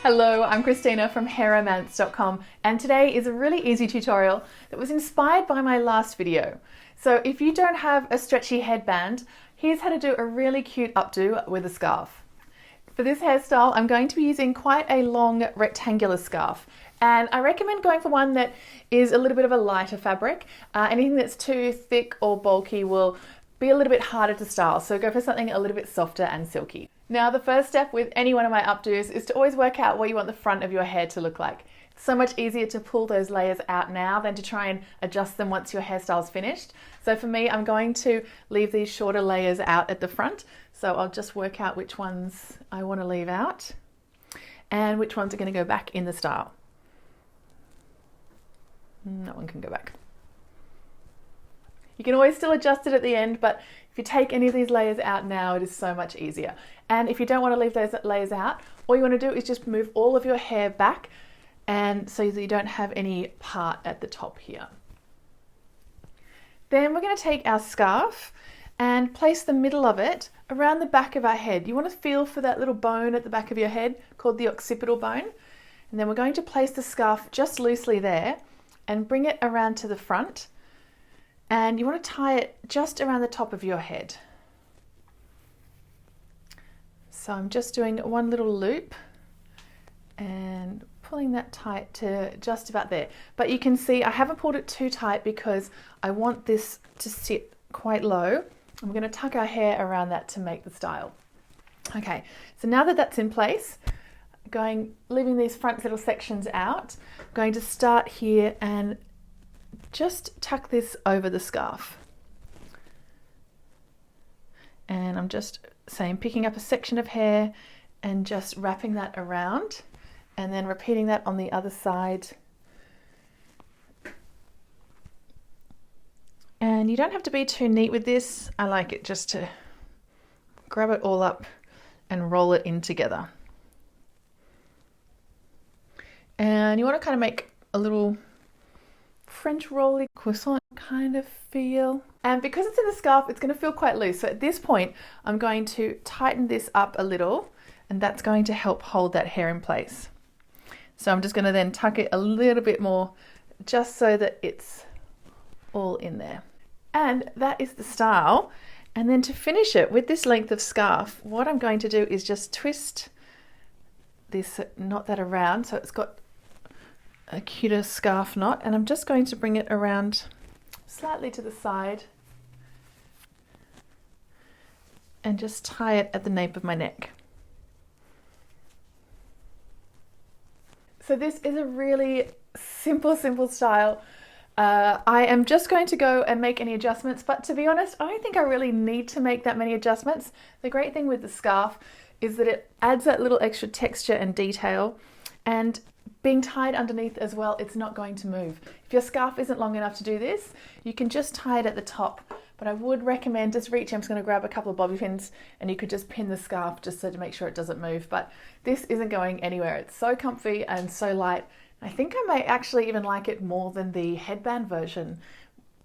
Hello, I'm Christina from hairstyle.com, and today is a really easy tutorial that was inspired by my last video. So if you don't have a stretchy headband, here's how to do a really cute updo with a scarf. For this hairstyle, I'm going to be using quite a long rectangular scarf, and I recommend going for one that is a little bit of a lighter fabric. Anything that's too thick or bulky will be a little bit harder to style, so go for something a little bit softer and silky. Now, the first step with any one of my updos is to always work out what you want the front of your hair to look like. It's so much easier to pull those layers out now than to try and adjust them once your hairstyle's finished. So for me, I'm going to leave these shorter layers out at the front. So I'll just work out which ones I want to leave out and which ones are going to go back in the style. That one can go back. You can always still adjust it at the end, but if you take any of these layers out now, it is so much easier. And if you don't want to leave those layers out, all you want to do is just move all of your hair back, and so that you don't have any part at the top here. Then we're going to take our scarf and place the middle of it around the back of our head. You want to feel for that little bone at the back of your head called the occipital bone. And then we're going to place the scarf just loosely there and bring it around to the front. And you want to tie it just around the top of your head. So I'm just doing one little loop and pulling that tight to just about there. But you can see I haven't pulled it too tight because I want this to sit quite low. I'm going to tuck our hair around that to make the style. Okay, so now that that's in place, leaving these front little sections out, I'm going to start here and just tuck this over the scarf. And I'm just picking up a section of hair and just wrapping that around, and then repeating that on the other side. And you don't have to be too neat with this. I like it just to grab it all up and roll it in together. And you want to kind of make a little French rolly croissant kind of feel. And because it's in the scarf, it's going to feel quite loose. So at this point, I'm going to tighten this up a little, and that's going to help hold that hair in place. So I'm just going to then tuck it a little bit more, just so that it's all in there. And that is the style. And then to finish it with this length of scarf, what I'm going to do is just twist this, knot that around so it's got a cuter scarf knot, and I'm just going to bring it around slightly to the side and just tie it at the nape of my neck. So this is a really simple style. I am just going to go and make any adjustments, but to be honest, I don't think I really need to make that many adjustments. The great thing with the scarf is that it adds that little extra texture and detail, and being tied underneath as well, it's not going to move. If your scarf isn't long enough to do this, you can just tie it at the top, but I would recommend just reaching. I'm just going to grab a couple of bobby pins, and you could just pin the scarf just so to make sure it doesn't move. But this isn't going anywhere. It's so comfy and so light. I think I may actually even like it more than the headband version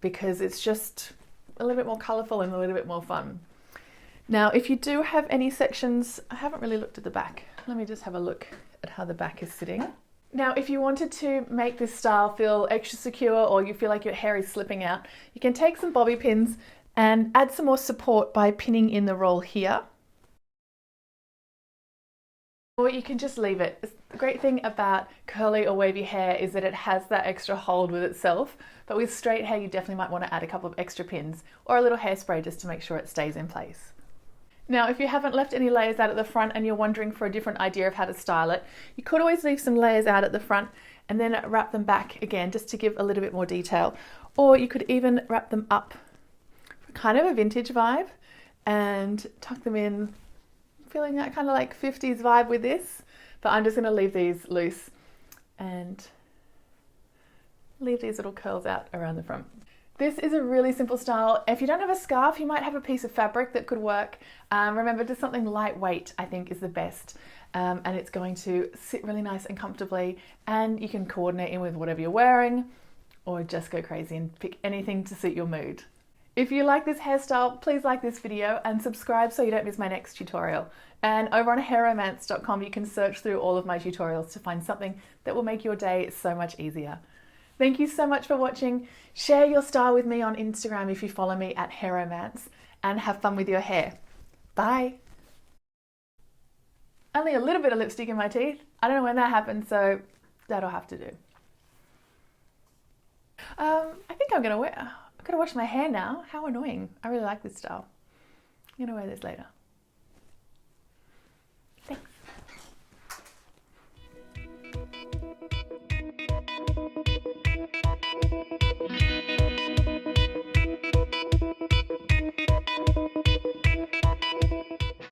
because it's just a little bit more colorful and a little bit more fun. Now, if you do have any sections, I haven't really looked at the back. Let me just have a look at how the back is sitting. Now, if you wanted to make this style feel extra secure, or you feel like your hair is slipping out, you can take some bobby pins and add some more support by pinning in the roll here. Or you can just leave it. The great thing about curly or wavy hair is that it has that extra hold with itself, but with straight hair you definitely might want to add a couple of extra pins or a little hairspray just to make sure it stays in place. Now, if you haven't left any layers out at the front and you're wondering for a different idea of how to style it, you could always leave some layers out at the front and then wrap them back again just to give a little bit more detail. Or you could even wrap them up for kind of a vintage vibe and tuck them in, feeling that kind of like 50s vibe with this. But I'm just going to leave these loose and leave these little curls out around the front. This is a really simple style. If you don't have a scarf, you might have a piece of fabric that could work. Remember, just something lightweight I think is the best, and it's going to sit really nice and comfortably, and you can coordinate in with whatever you're wearing or just go crazy and pick anything to suit your mood. If you like this hairstyle, please like this video and subscribe so you don't miss my next tutorial. And over on hairromance.com, you can search through all of my tutorials to find something that will make your day so much easier. Thank you so much for watching. Share your style with me on Instagram if you follow me at hairromance, and have fun with your hair. Bye. Only a little bit of lipstick in my teeth. I don't know when that happened, so that'll have to do. I think I'm gonna wash my hair now. How annoying. I really like this style. I'm gonna wear this later.